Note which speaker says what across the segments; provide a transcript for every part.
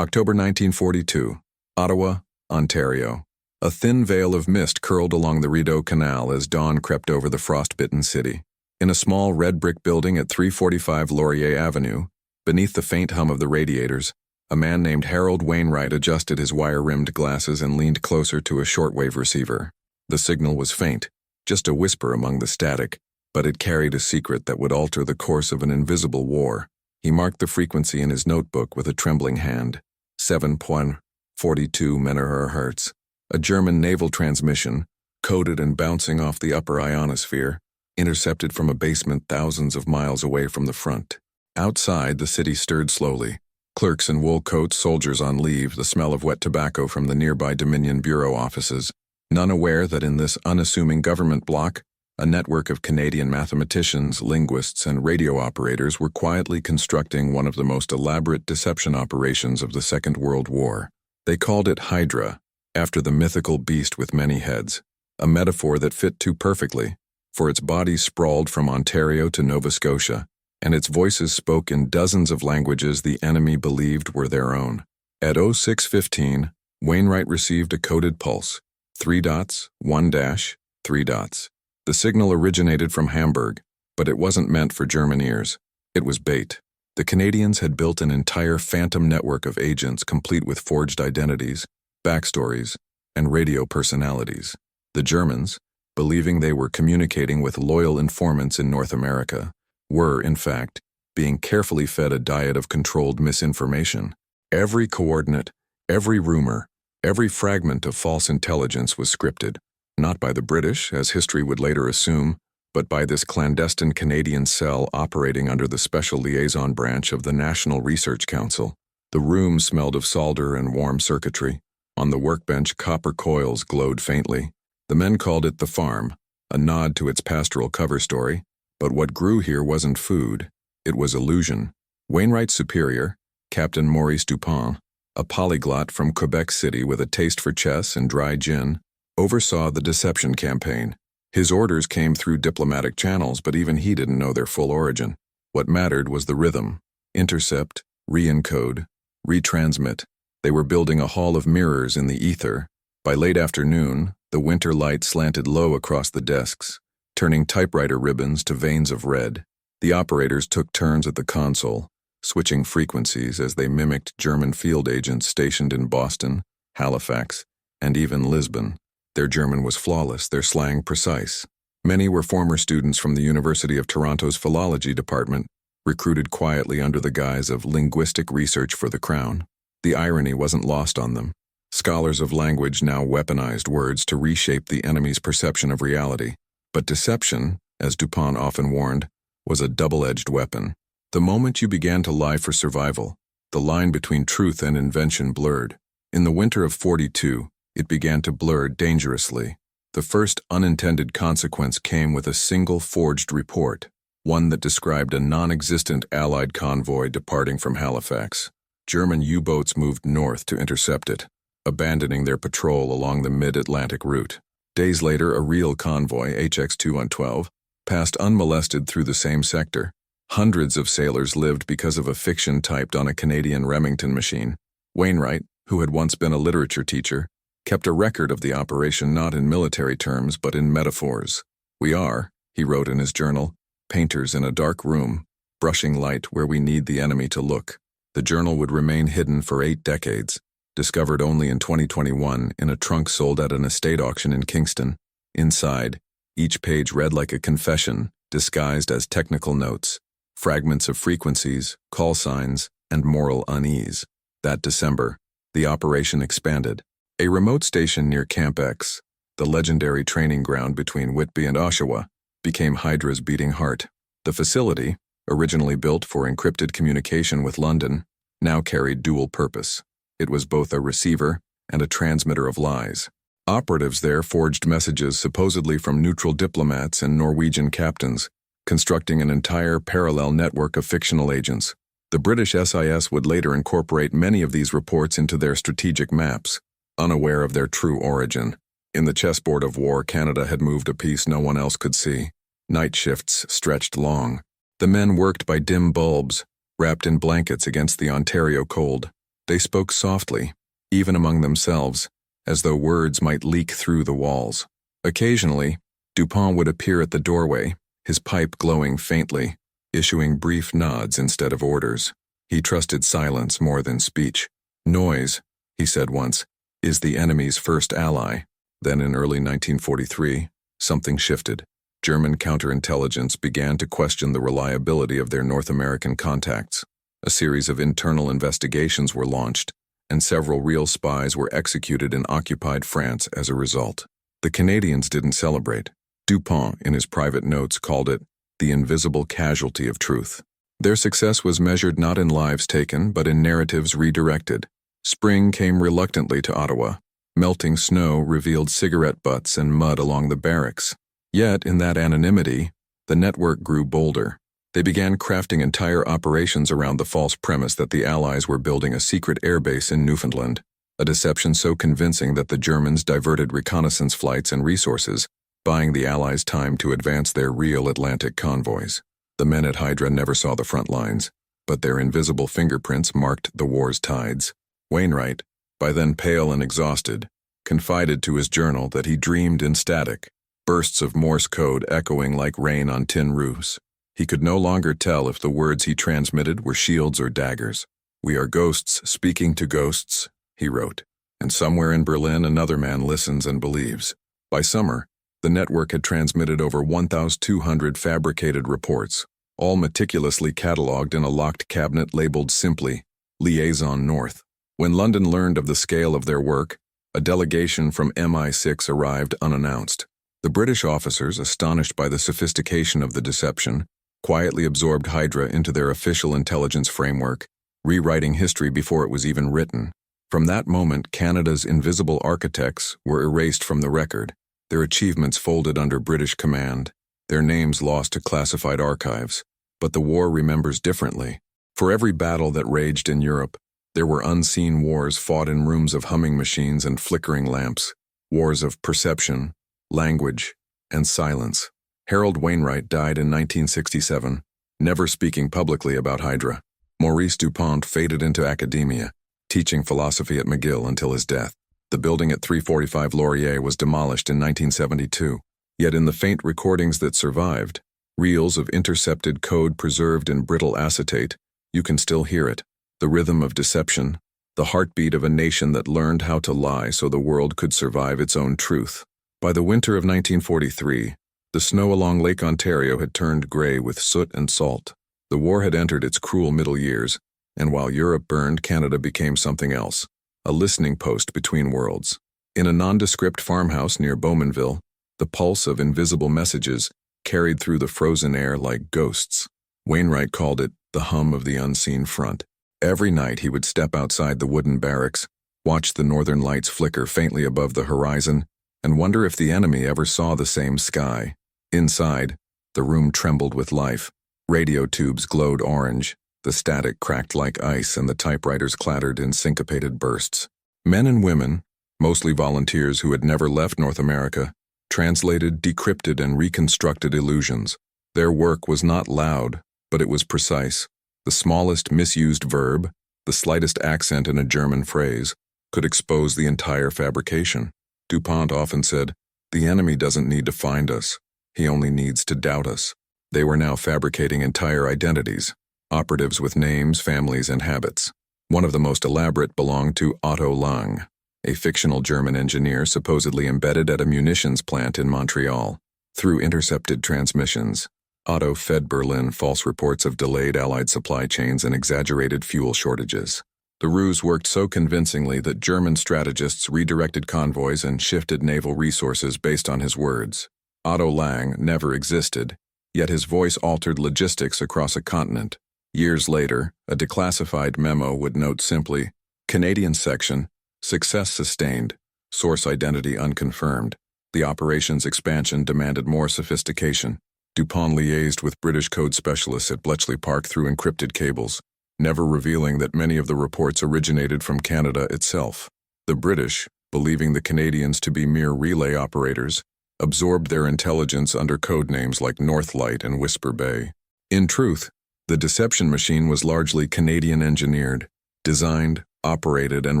Speaker 1: October 1942, Ottawa, Ontario. A thin veil of mist curled along the Rideau Canal as dawn crept over the frost-bitten city. In a small red brick building at 345 Laurier Avenue, beneath the faint hum of the radiators, a man named Harold Wainwright adjusted his wire-rimmed glasses and leaned closer to a shortwave receiver. The signal was faint, just a whisper among the static, but it carried a secret that would alter the course of an invisible war. He marked the frequency in his notebook with a trembling hand. 7.42 MHz. A German naval transmission, coded and bouncing off the upper ionosphere, intercepted from a basement thousands of miles away from the front. Outside, the city stirred slowly. Clerks in wool coats, soldiers on leave, the smell of wet tobacco from the nearby Dominion Bureau offices, none aware that in this unassuming government block, a network of Canadian mathematicians, linguists, and radio operators were quietly constructing one of the most elaborate deception operations of the Second World War. They called it Hydra, after the mythical beast with many heads, a metaphor that fit too perfectly, for its body sprawled from Ontario to Nova Scotia, and its voices spoke in dozens of languages the enemy believed were their own. At 06:15, Wainwright received a coded pulse, 3 dots, 1 dash, 3 dots. The signal originated from Hamburg, but it wasn't meant for German ears. It was bait. The Canadians had built an entire phantom network of agents complete with forged identities, backstories, and radio personalities. The Germans, believing they were communicating with loyal informants in North America, were, in fact, being carefully fed a diet of controlled misinformation. Every coordinate, every rumor, every fragment of false intelligence was scripted, not by the British, as history would later assume, but by this clandestine Canadian cell operating under the Special Liaison Branch of the National Research Council. The room smelled of solder and warm circuitry. On the workbench, copper coils glowed faintly. The men called it the farm, a nod to its pastoral cover story, but what grew here wasn't food, it was illusion. Wainwright's superior, Captain Maurice Dupont, a polyglot from Quebec City with a taste for chess and dry gin, oversaw the deception campaign. His orders came through diplomatic channels, but even he didn't know their full origin. What mattered was the rhythm. Intercept, re-encode, retransmit. They were building a hall of mirrors in the ether. By late afternoon, the winter light slanted low across the desks, turning typewriter ribbons to veins of red. The operators took turns at the console, switching frequencies as they mimicked German field agents stationed in Boston, Halifax, and even Lisbon. Their German was flawless, their slang precise. Many were former students from the University of Toronto's philology department, recruited quietly under the guise of linguistic research for the Crown. The irony wasn't lost on them. Scholars of language now weaponized words to reshape the enemy's perception of reality. But deception, as Dupont often warned, was a double-edged weapon. The moment you began to lie for survival, the line between truth and invention blurred. In the winter of 42, it began to blur dangerously. The first unintended consequence came with a single forged report, one that described a non-existent Allied convoy departing from Halifax. German U-boats moved north to intercept it, abandoning their patrol along the mid-Atlantic route. Days later, a real convoy, HX-212, passed unmolested through the same sector. Hundreds of sailors lived because of a fiction typed on a Canadian Remington machine. Wainwright, who had once been a literature teacher, kept a record of the operation not in military terms but in metaphors. "We are," he wrote in his journal, "painters in a dark room, brushing light where we need the enemy to look." The journal would remain hidden for 8 decades, discovered only in 2021 in a trunk sold at an estate auction in Kingston. Inside, each page read like a confession, disguised as technical notes, fragments of frequencies, call signs, and moral unease. That December, the operation expanded. A remote station near Camp X, the legendary training ground between Whitby and Oshawa, became Hydra's beating heart. The facility, originally built for encrypted communication with London, now carried dual purpose. It was both a receiver and a transmitter of lies. Operatives there forged messages supposedly from neutral diplomats and Norwegian captains, constructing an entire parallel network of fictional agents. The British SIS would later incorporate many of these reports into their strategic maps, unaware of their true origin. In the chessboard of war, Canada had moved a piece no one else could see. Night shifts stretched long. The men worked by dim bulbs, wrapped in blankets against the Ontario cold. They spoke softly, even among themselves, as though words might leak through the walls. Occasionally, Dupont would appear at the doorway, his pipe glowing faintly, issuing brief nods instead of orders. He trusted silence more than speech. Noise, he said once, is the enemy's first ally. Then in early 1943, something shifted. German counterintelligence began to question the reliability of their North American contacts. A series of internal investigations were launched, and several real spies were executed in occupied France as a result. The Canadians didn't celebrate. Dupont, in his private notes, called it the invisible casualty of truth. Their success was measured not in lives taken, but in narratives redirected. Spring came reluctantly to Ottawa. Melting snow revealed cigarette butts and mud along the barracks. Yet, in that anonymity, the network grew bolder. They began crafting entire operations around the false premise that the Allies were building a secret airbase in Newfoundland, a deception so convincing that the Germans diverted reconnaissance flights and resources, buying the Allies time to advance their real Atlantic convoys. The men at Hydra never saw the front lines, but their invisible fingerprints marked the war's tides. Wainwright, by then pale and exhausted, confided to his journal that he dreamed in static, bursts of Morse code echoing like rain on tin roofs. He could no longer tell if the words he transmitted were shields or daggers. "We are ghosts speaking to ghosts," he wrote, and somewhere in Berlin another man listens and believes. By summer, the network had transmitted over 1,200 fabricated reports, all meticulously catalogued in a locked cabinet labeled simply, Liaison North. When London learned of the scale of their work, a delegation from MI6 arrived unannounced. The British officers, astonished by the sophistication of the deception, quietly absorbed Hydra into their official intelligence framework, rewriting history before it was even written. From that moment, Canada's invisible architects were erased from the record, their achievements folded under British command, their names lost to classified archives. But the war remembers differently. For every battle that raged in Europe, there were unseen wars fought in rooms of humming machines and flickering lamps, wars of perception, language, and silence. Harold Wainwright died in 1967, never speaking publicly about Hydra. Maurice Dupont faded into academia, teaching philosophy at McGill until his death. The building at 345 Laurier was demolished in 1972, yet in the faint recordings that survived, reels of intercepted code preserved in brittle acetate, you can still hear it. The rhythm of deception, the heartbeat of a nation that learned how to lie so the world could survive its own truth. By the winter of 1943, the snow along Lake Ontario had turned gray with soot and salt. The war had entered its cruel middle years, and while Europe burned, Canada became something else, a listening post between worlds. In a nondescript farmhouse near Bowmanville, the pulse of invisible messages carried through the frozen air like ghosts. Wainwright called it the hum of the unseen front. Every night he would step outside the wooden barracks, watch the northern lights flicker faintly above the horizon, and wonder if the enemy ever saw the same sky. Inside, the room trembled with life. Radio tubes glowed orange, the static cracked like ice, and the typewriters clattered in syncopated bursts. Men and women, mostly volunteers who had never left North America, translated, decrypted, and reconstructed illusions. Their work was not loud, but it was precise. The smallest misused verb, the slightest accent in a German phrase, could expose the entire fabrication. Dupont often said, "The enemy doesn't need to find us. He only needs to doubt us." They were now fabricating entire identities, operatives with names, families, and habits. One of the most elaborate belonged to Otto Lang, a fictional German engineer supposedly embedded at a munitions plant in Montreal. Through intercepted transmissions, Otto fed Berlin false reports of delayed Allied supply chains and exaggerated fuel shortages. The ruse worked so convincingly that German strategists redirected convoys and shifted naval resources based on his words. Otto Lang never existed, yet his voice altered logistics across a continent. Years later, a declassified memo would note simply, "Canadian section, success sustained, source identity unconfirmed." The operation's expansion demanded more sophistication. Dupont liaised with British code specialists at Bletchley Park through encrypted cables, never revealing that many of the reports originated from Canada itself. The British, believing the Canadians to be mere relay operators, absorbed their intelligence under code names like Northlight and Whisper Bay. In truth, the deception machine was largely Canadian engineered, designed, operated and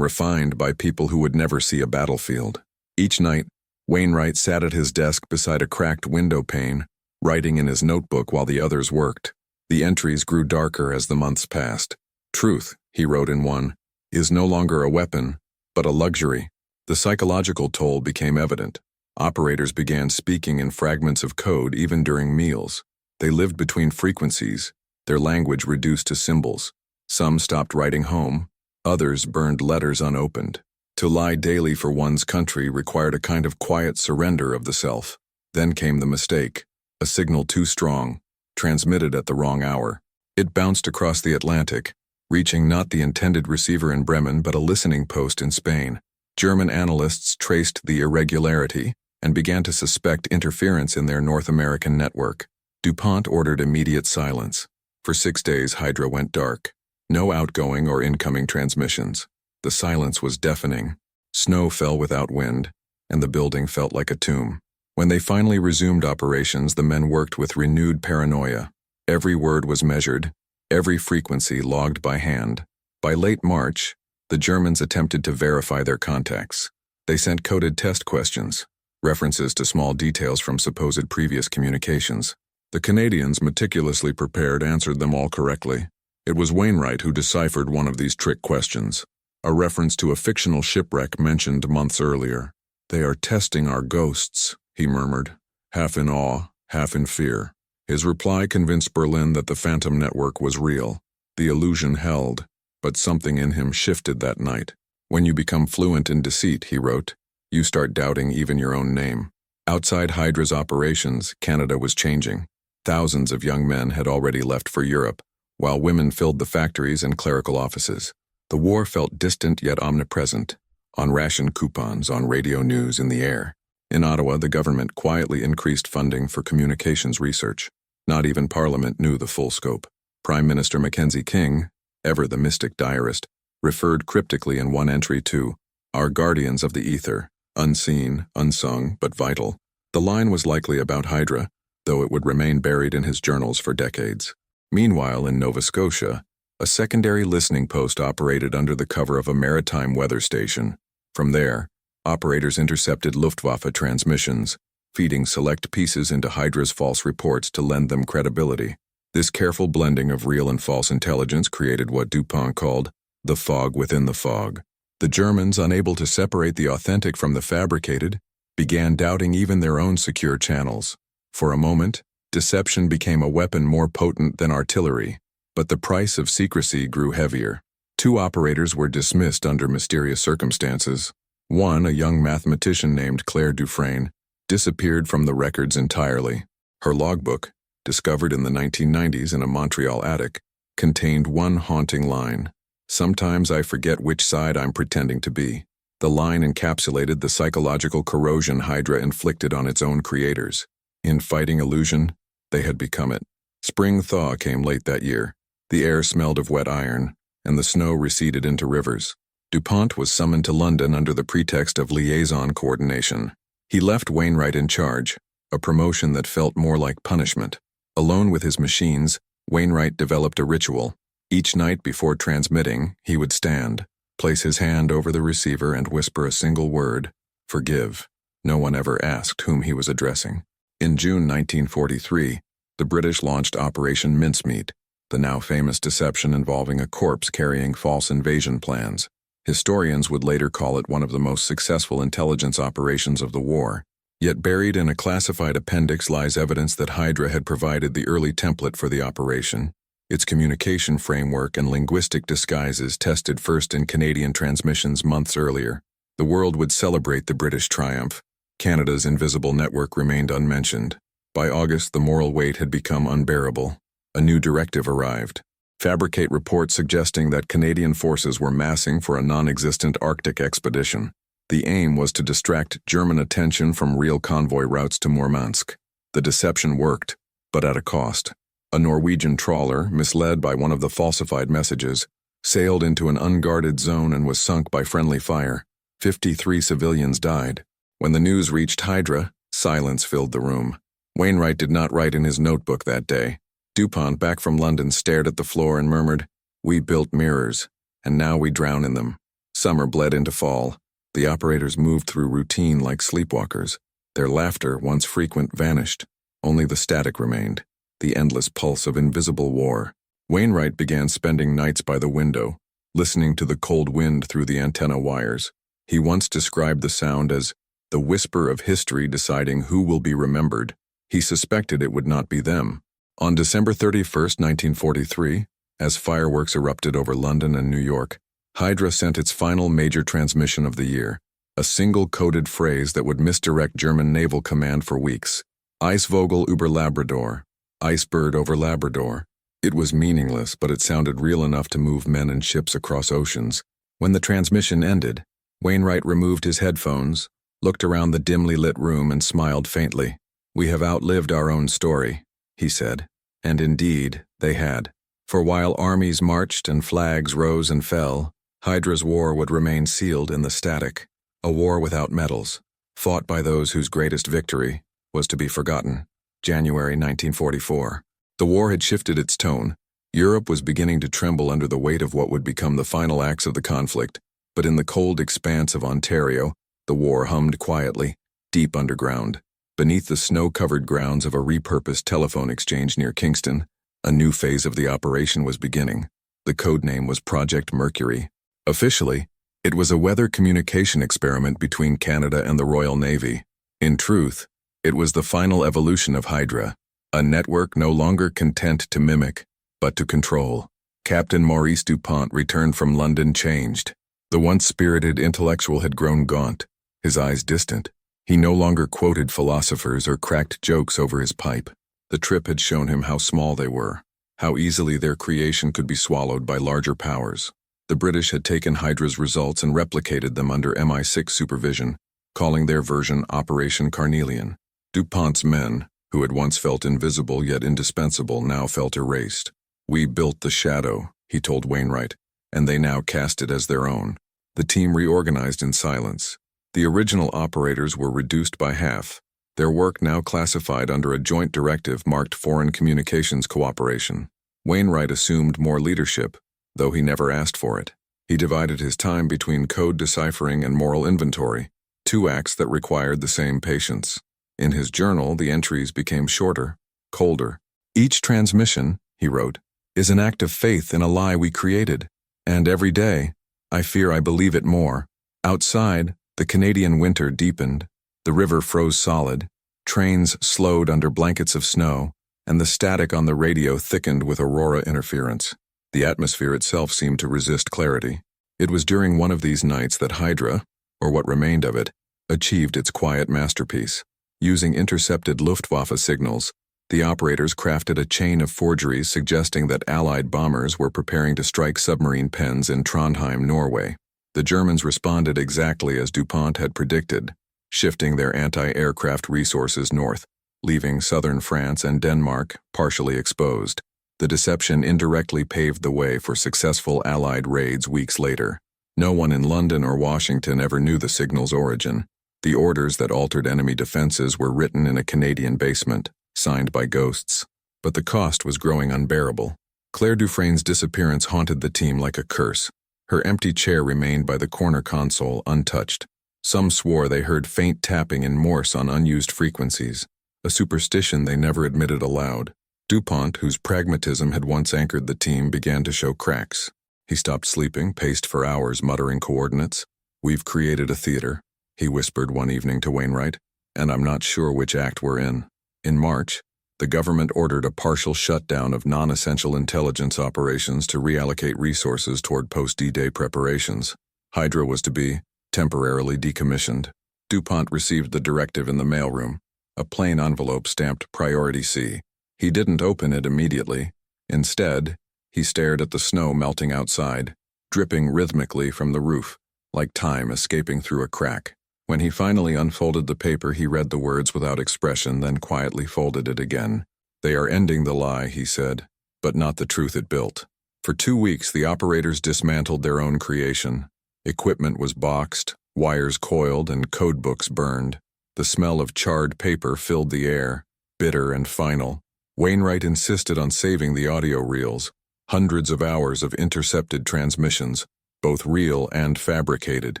Speaker 1: refined by people who would never see a battlefield. Each night, Wainwright sat at his desk beside a cracked window pane, writing in his notebook while the others worked. The entries grew darker as the months passed. Truth, he wrote in one, is no longer a weapon, but a luxury. The psychological toll became evident. Operators began speaking in fragments of code even during meals. They lived between frequencies, their language reduced to symbols. Some stopped writing home, others burned letters unopened. To lie daily for one's country required a kind of quiet surrender of the self. Then came the mistake, a signal too strong, transmitted at the wrong hour. It bounced across the Atlantic, reaching not the intended receiver in Bremen but a listening post in Spain. German analysts traced the irregularity and began to suspect interference in their North American network. DuPont ordered immediate silence. For 6 days, Hydra went dark. No outgoing or incoming transmissions. The silence was deafening. Snow fell without wind, and the building felt like a tomb. When they finally resumed operations, the men worked with renewed paranoia. Every word was measured, every frequency logged by hand. By late March, the Germans attempted to verify their contacts. They sent coded test questions, references to small details from supposed previous communications. The Canadians, meticulously prepared, answered them all correctly. It was Wainwright who deciphered one of these trick questions, a reference to a fictional shipwreck mentioned months earlier. "They are testing our ghosts," he murmured, half in awe, half in fear. His reply convinced Berlin that the Phantom Network was real. The illusion held, but something in him shifted that night. "When you become fluent in deceit," he wrote, "you start doubting even your own name." Outside Hydra's operations, Canada was changing. Thousands of young men had already left for Europe, while women filled the factories and clerical offices. The war felt distant yet omnipresent, on ration coupons, on radio news, in the air. In Ottawa, the government quietly increased funding for communications research. Not even Parliament knew the full scope. Prime Minister Mackenzie King, ever the mystic diarist, referred cryptically in one entry to "our guardians of the ether, unseen, unsung, but vital." The line was likely about Hydra, though it would remain buried in his journals for decades. Meanwhile, in Nova Scotia, a secondary listening post operated under the cover of a maritime weather station. From there, operators intercepted Luftwaffe transmissions, feeding select pieces into Hydra's false reports to lend them credibility. This careful blending of real and false intelligence created what DuPont called the fog within the fog. The Germans, unable to separate the authentic from the fabricated, began doubting even their own secure channels. For a moment, deception became a weapon more potent than artillery, but the price of secrecy grew heavier. 2 operators were dismissed under mysterious circumstances. One, a young mathematician named Claire Dufresne, disappeared from the records entirely. Her logbook, discovered in the 1990s in a Montreal attic, contained one haunting line: "Sometimes I forget which side I'm pretending to be." The line encapsulated the psychological corrosion Hydra inflicted on its own creators. In fighting illusion, they had become it. Spring thaw came late that year. The air smelled of wet iron, and the snow receded into rivers. DuPont was summoned to London under the pretext of liaison coordination. He left Wainwright in charge, a promotion that felt more like punishment. Alone with his machines, Wainwright developed a ritual. Each night before transmitting, he would stand, place his hand over the receiver and whisper a single word: "Forgive." No one ever asked whom he was addressing. In June 1943, the British launched Operation Mincemeat, the now famous deception involving a corpse carrying false invasion plans. Historians would later call it one of the most successful intelligence operations of the war. Yet buried in a classified appendix lies evidence that Hydra had provided the early template for the operation. Its communication framework and linguistic disguises tested first in Canadian transmissions months earlier. The world would celebrate the British triumph. Canada's invisible network remained unmentioned. By August, the moral weight had become unbearable. A new directive arrived. Fabricate reports suggesting that Canadian forces were massing for a non-existent Arctic expedition. The aim was to distract German attention from real convoy routes to Murmansk. The deception worked, but at a cost. A Norwegian trawler, misled by one of the falsified messages, sailed into an unguarded zone and was sunk by friendly fire. 53 civilians died. When the news reached Hydra, silence filled the room. Wainwright did not write in his notebook that day. DuPont, back from London, stared at the floor and murmured, "We built mirrors. and now we drown in them. Summer bled into fall. The operators moved through routine like sleepwalkers. Their laughter, once frequent, vanished. Only the static remained, the endless pulse of invisible war. Wainwright began spending nights by the window, listening to the cold wind through the antenna wires. He once described the sound as the whisper of history deciding who will be remembered. He suspected it would not be them. On December 31st, 1943, as fireworks erupted over London and New York, Hydra sent its final major transmission of the year, a single coded phrase that would misdirect German naval command for weeks. Eisvogel über Labrador, Icebird over Labrador. It was meaningless, but it sounded real enough to move men and ships across oceans. When the transmission ended, Wainwright removed his headphones, looked around the dimly lit room and smiled faintly. "We have outlived our own story," he said. And indeed, they had. For while armies marched and flags rose and fell, Hydra's war would remain sealed in the static, a war without medals, fought by those whose greatest victory was to be forgotten. January 1944. The war had shifted its tone. Europe was beginning to tremble under the weight of what would become the final acts of the conflict, but in the cold expanse of Ontario, the war hummed quietly, deep underground. Beneath the snow-covered grounds of a repurposed telephone exchange near Kingston, a new phase of the operation was beginning. The code name was Project Mercury. Officially, it was a weather communication experiment between Canada and the Royal Navy. In truth, it was the final evolution of Hydra, a network no longer content to mimic, but to control. Captain Maurice Dupont returned from London changed. The once spirited intellectual had grown gaunt, his eyes distant. He no longer quoted philosophers or cracked jokes over his pipe. The trip had shown him how small they were, how easily their creation could be swallowed by larger powers. The British had taken Hydra's results and replicated them under MI6 supervision, calling their version Operation Carnelian. Dupont's men, who had once felt invisible yet indispensable, now felt erased. "We built the shadow," he told Wainwright, "and they now cast it as their own." The team reorganized in silence. The original operators were reduced by half, their work now classified under a joint directive marked Foreign Communications Cooperation. Wainwright assumed more leadership, though he never asked for it. He divided his time between code deciphering and moral inventory, two acts that required the same patience. In his journal, the entries became shorter, colder. "Each transmission," he wrote, "is an act of faith in a lie we created, and every day, I fear I believe it more." Outside, the Canadian winter deepened, the river froze solid, trains slowed under blankets of snow, and the static on the radio thickened with aurora interference. The atmosphere itself seemed to resist clarity. It was during one of these nights that Hydra, or what remained of it, achieved its quiet masterpiece. Using intercepted Luftwaffe signals, the operators crafted a chain of forgeries suggesting that Allied bombers were preparing to strike submarine pens in Trondheim, Norway. The Germans responded exactly as Dupont had predicted, shifting their anti-aircraft resources north, leaving southern France and Denmark partially exposed. The deception indirectly paved the way for successful Allied raids weeks later. No one in London or Washington ever knew the signal's origin. The orders that altered enemy defenses were written in a Canadian basement, signed by ghosts. But the cost was growing unbearable. Claire Dufresne's disappearance haunted the team like a curse. Her empty chair remained by the corner console untouched. Some swore they heard faint tapping in Morse on unused frequencies, a superstition they never admitted aloud. Dupont, whose pragmatism had once anchored the team, began to show cracks. He stopped sleeping, paced for hours muttering coordinates. "We've created a theater," he whispered one evening to Wainwright, "and I'm not sure which act we're in." In March, the government ordered a partial shutdown of non-essential intelligence operations to reallocate resources toward post-D-Day preparations. Hydra was to be temporarily decommissioned. Dupont received the directive in the mailroom, a plain envelope stamped Priority C. He didn't open it immediately. Instead, he stared at the snow melting outside, dripping rhythmically from the roof, like time escaping through a crack. When he finally unfolded the paper, he read the words without expression, then quietly folded it again. "They are ending the lie," he said, "but not the truth it built." For 2 weeks, the operators dismantled their own creation. Equipment was boxed, wires coiled, and codebooks burned. The smell of charred paper filled the air, bitter and final. Wainwright insisted on saving the audio reels. Hundreds of hours of intercepted transmissions, both real and fabricated.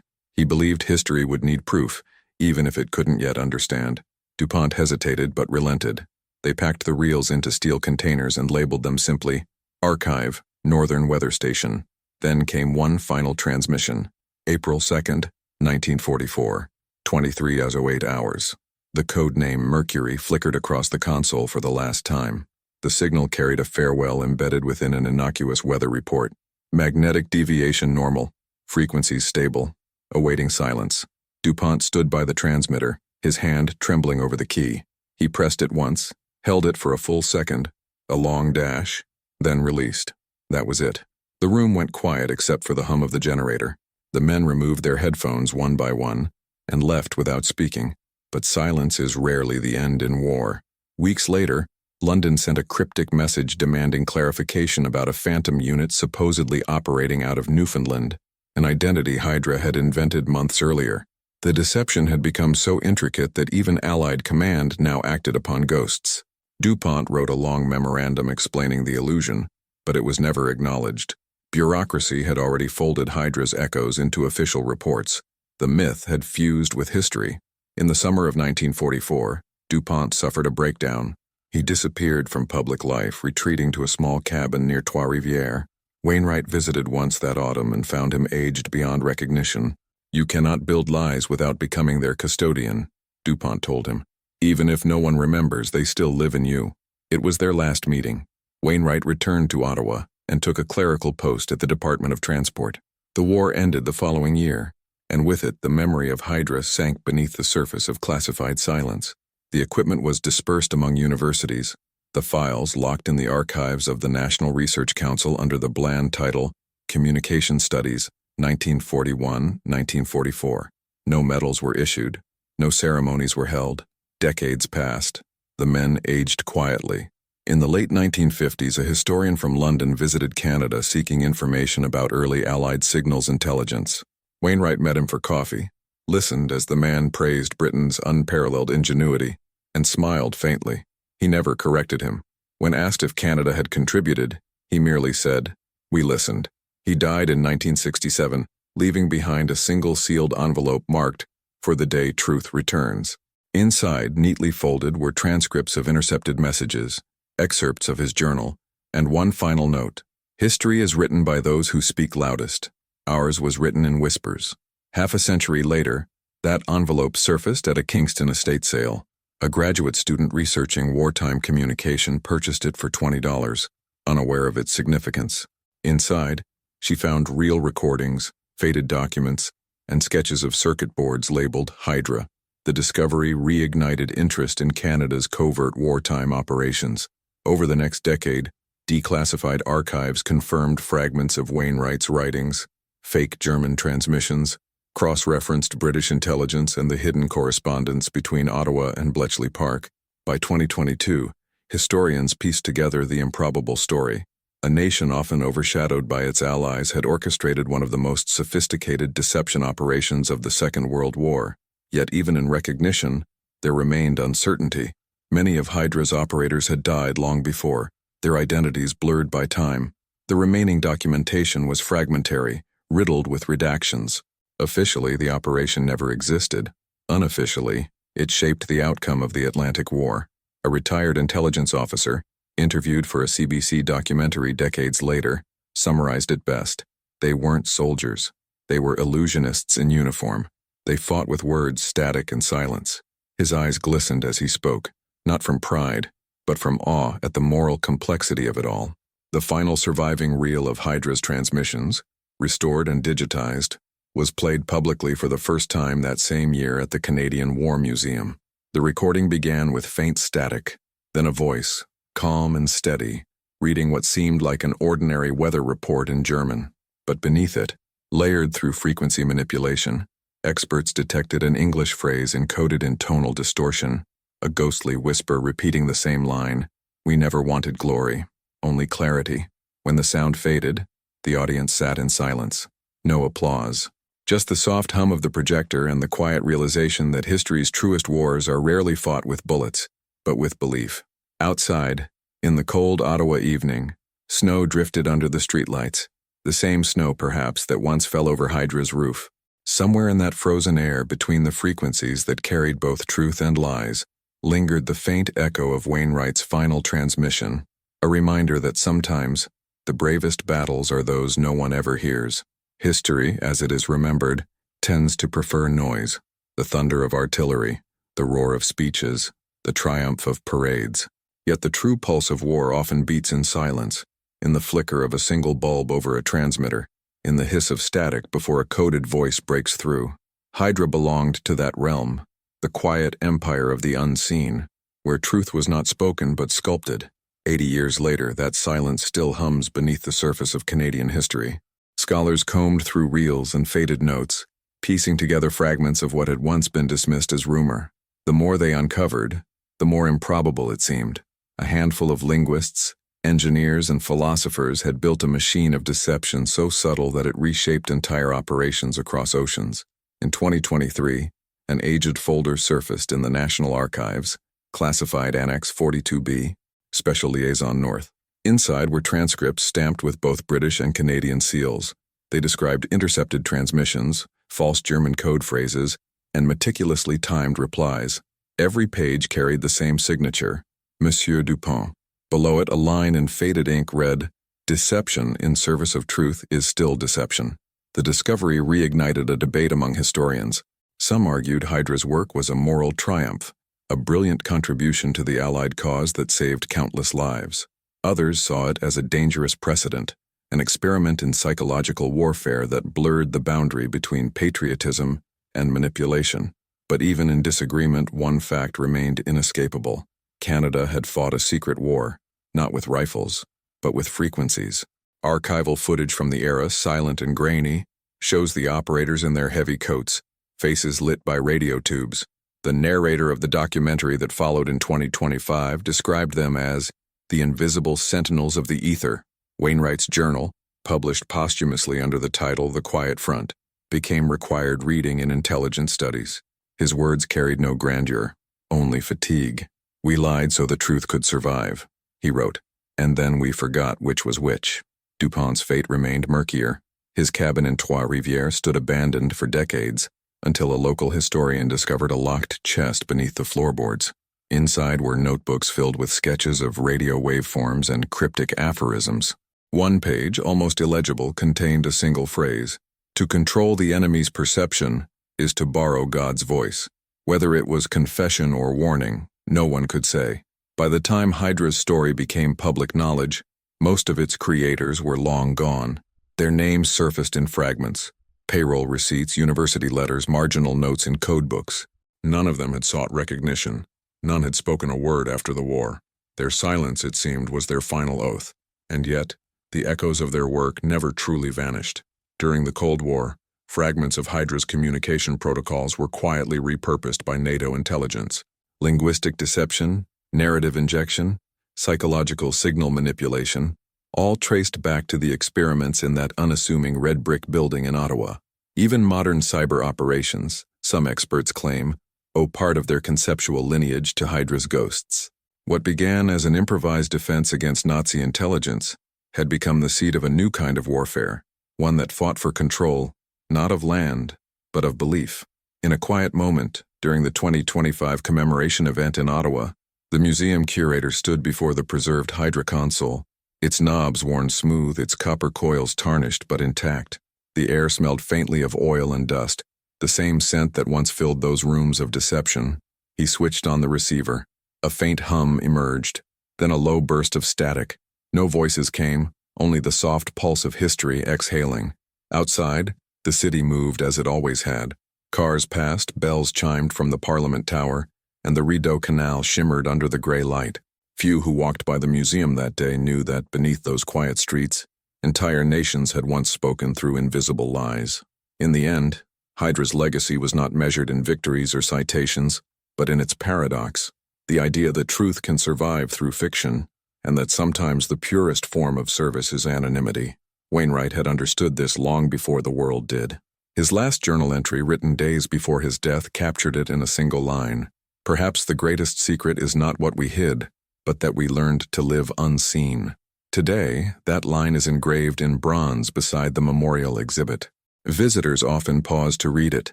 Speaker 1: He believed history would need proof, even if it couldn't yet understand. DuPont hesitated but relented. They packed the reels into steel containers and labeled them simply, Archive, Northern Weather Station. Then came one final transmission, April 2nd, 1944, 23:08 hours. The code name Mercury flickered across the console for the last time. The signal carried a farewell embedded within an innocuous weather report. Magnetic deviation normal, frequencies stable, awaiting silence. DuPont stood by the transmitter, his hand trembling over the key. He pressed it once, held it for a full second, a long dash, then released. That was it. The room went quiet except for the hum of the generator. The men removed their headphones one by one and left without speaking. But silence is rarely the end in war. Weeks later, London sent a cryptic message demanding clarification about a phantom unit supposedly operating out of Newfoundland, an identity Hydra had invented months earlier. The deception had become so intricate that even Allied command now acted upon ghosts. DuPont wrote a long memorandum explaining the illusion, but it was never acknowledged. Bureaucracy had already folded Hydra's echoes into official reports. The myth had fused with history. In the summer of 1944, DuPont suffered a breakdown. He disappeared from public life, retreating to a small cabin near Trois-Rivières. Wainwright visited once that autumn and found him aged beyond recognition. You cannot build lies without becoming their custodian, DuPont told him. Even if no one remembers, they still live in you. It was their last meeting. Wainwright returned to Ottawa and took a clerical post at the Department of Transport. The war ended the following year, and with it the memory of Hydra sank beneath the surface of classified silence. The equipment was dispersed among universities, the files locked in the archives of the National Research Council under the bland title, Communication Studies, 1941-1944. No medals were issued, no ceremonies were held. Decades passed. The men aged quietly. In the late 1950s, a historian from London visited Canada seeking information about early Allied signals intelligence. Wainwright met him for coffee, listened as the man praised Britain's unparalleled ingenuity, and smiled faintly. He never corrected him. When asked if Canada had contributed, he merely said, "We listened." He died in 1967, leaving behind a single sealed envelope marked, "For the day truth returns." Inside, neatly folded, were transcripts of intercepted messages, excerpts of his journal, and one final note. History is written by those who speak loudest. Ours was written in whispers. Half a century later, that envelope surfaced at a Kingston estate sale. A graduate student researching wartime communication purchased it for $20, unaware of its significance. Inside, she found real recordings, faded documents, and sketches of circuit boards labeled Hydra. The discovery reignited interest in Canada's covert wartime operations. Over the next decade, declassified archives confirmed fragments of Wainwright's writings, fake German transmissions, cross-referenced British intelligence, and the hidden correspondence between Ottawa and Bletchley Park. By 2022, historians pieced together the improbable story. A nation often overshadowed by its allies had orchestrated one of the most sophisticated deception operations of the Second World War. Yet even in recognition, there remained uncertainty. Many of Hydra's operators had died long before, their identities blurred by time. The remaining documentation was fragmentary, riddled with redactions. Officially, the operation never existed. Unofficially, it shaped the outcome of the Atlantic War. A retired intelligence officer, interviewed for a CBC documentary decades later, summarized it best. They weren't soldiers. They were illusionists in uniform. They fought with words static and silence. His eyes glistened as he spoke, not from pride, but from awe at the moral complexity of it all. The final surviving reel of Hydra's transmissions, restored and digitized, was played publicly for the first time that same year at the Canadian War Museum. The recording began with faint static, then a voice, calm and steady, reading what seemed like an ordinary weather report in German. But beneath it, layered through frequency manipulation, experts detected an English phrase encoded in tonal distortion, a ghostly whisper repeating the same line, "We never wanted glory, only clarity." When the sound faded, the audience sat in silence. No applause. Just the soft hum of the projector and the quiet realization that history's truest wars are rarely fought with bullets, but with belief. Outside, in the cold Ottawa evening, Snow drifted under the streetlights, the same snow perhaps that once fell over Hydra's roof. Somewhere in that frozen air between the frequencies that carried both truth and lies, lingered the faint echo of Wainwright's final transmission, a reminder that sometimes the bravest battles are those no one ever hears. History, as it is remembered, tends to prefer noise, the thunder of artillery, the roar of speeches, the triumph of parades. Yet the true pulse of war often beats in silence, in the flicker of a single bulb over a transmitter, in the hiss of static before a coded voice breaks through. Hydra belonged to that realm, the quiet empire of the unseen, where truth was not spoken but sculpted. 80 years later, that silence still hums beneath the surface of Canadian history. Scholars combed through reels and faded notes, piecing together fragments of what had once been dismissed as rumor. The more they uncovered, the more improbable it seemed. A handful of linguists, engineers, and philosophers had built a machine of deception so subtle that it reshaped entire operations across oceans. In 2023, an aged folder surfaced in the National Archives, classified Annex 42B, Special Liaison North. Inside were transcripts stamped with both British and Canadian seals. They described intercepted transmissions, false German code phrases, and meticulously timed replies. Every page carried the same signature, Monsieur Dupont. Below it, a line in faded ink read, "Deception in service of truth is still deception." The discovery reignited a debate among historians. Some argued Hydra's work was a moral triumph, a brilliant contribution to the Allied cause that saved countless lives. Others saw it as a dangerous precedent, an experiment in psychological warfare that blurred the boundary between patriotism and manipulation. But even in disagreement, one fact remained inescapable. Canada had fought a secret war, not with rifles, but with frequencies. Archival footage from the era, silent and grainy, shows the operators in their heavy coats, faces lit by radio tubes. The narrator of the documentary that followed in 2025 described them as the invisible sentinels of the ether. Wainwright's journal, published posthumously under the title The Quiet Front, became required reading in intelligence studies. His words carried no grandeur, only fatigue. "We lied so the truth could survive," he wrote, "and then we forgot which was which." Dupont's fate remained murkier. His cabin in Trois-Rivières stood abandoned for decades, until a local historian discovered a locked chest beneath the floorboards. Inside were notebooks filled with sketches of radio waveforms and cryptic aphorisms. One page, almost illegible, contained a single phrase: "To control the enemy's perception is to borrow God's voice." Whether it was confession or warning, no one could say. By the time Hydra's story became public knowledge, most of its creators were long gone. Their names surfaced in fragments: payroll receipts, university letters, marginal notes in codebooks. None of them had sought recognition. None had spoken a word after the war. Their silence, it seemed, was their final oath. And yet, the echoes of their work never truly vanished. During the Cold War, fragments of Hydra's communication protocols were quietly repurposed by NATO intelligence. Linguistic deception, narrative injection, psychological signal manipulation, all traced back to the experiments in that unassuming red brick building in Ottawa. Even modern cyber operations, some experts claim, owe part of their conceptual lineage to Hydra's ghosts. What began as an improvised defense against Nazi intelligence had become the seat of a new kind of warfare, one that fought for control, not of land, but of belief. In a quiet moment, during the 2025 commemoration event in Ottawa, the museum curator stood before the preserved Hydra console, its knobs worn smooth, its copper coils tarnished but intact. The air smelled faintly of oil and dust, the same scent that once filled those rooms of deception. He switched on the receiver. A faint hum emerged, then a low burst of static. No voices came, only the soft pulse of history exhaling. Outside, the city moved as it always had. Cars passed, bells chimed from the Parliament Tower, and the Rideau Canal shimmered under the gray light. Few who walked by the museum that day knew that beneath those quiet streets, entire nations had once spoken through invisible lies. In the end, Hydra's legacy was not measured in victories or citations, but in its paradox, the idea that truth can survive through fiction, and that sometimes the purest form of service is anonymity. Wainwright had understood this long before the world did. His last journal entry, written days before his death, captured it in a single line. "Perhaps the greatest secret is not what we hid, but that we learned to live unseen." Today, that line is engraved in bronze beside the memorial exhibit. Visitors often pause to read it,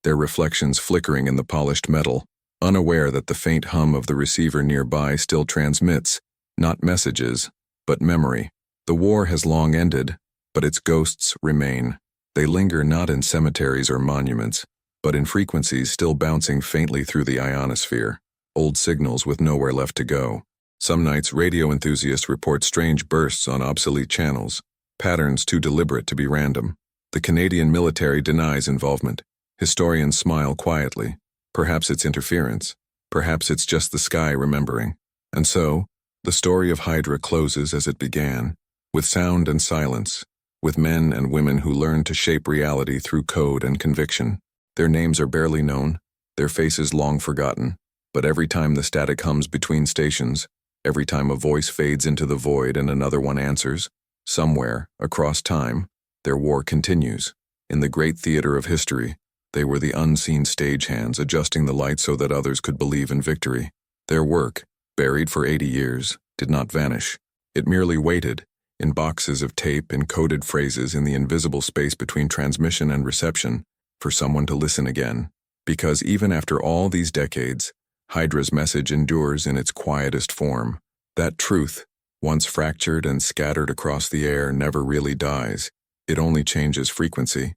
Speaker 1: their reflections flickering in the polished metal, unaware that the faint hum of the receiver nearby still transmits, not messages, but memory. The war has long ended, but its ghosts remain. They linger not in cemeteries or monuments, but in frequencies still bouncing faintly through the ionosphere, old signals with nowhere left to go. Some nights, radio enthusiasts report strange bursts on obsolete channels, patterns too deliberate to be random. The Canadian military denies involvement. Historians smile quietly. Perhaps it's interference. Perhaps it's just the sky remembering. And so, the story of Hydra closes as it began, with sound and silence, with men and women who learned to shape reality through code and conviction. Their names are barely known, their faces long forgotten, but every time the static hums between stations, every time a voice fades into the void and another one answers, somewhere, across time, their war continues. In the great theater of history, they were the unseen stagehands adjusting the lights so that others could believe in victory. Their work, buried for 80 years, did not vanish. It merely waited, in boxes of tape encoded phrases in the invisible space between transmission and reception, for someone to listen again. Because even after all these decades, Hydra's message endures in its quietest form. That truth, once fractured and scattered across the air, never really dies. It only changes frequency.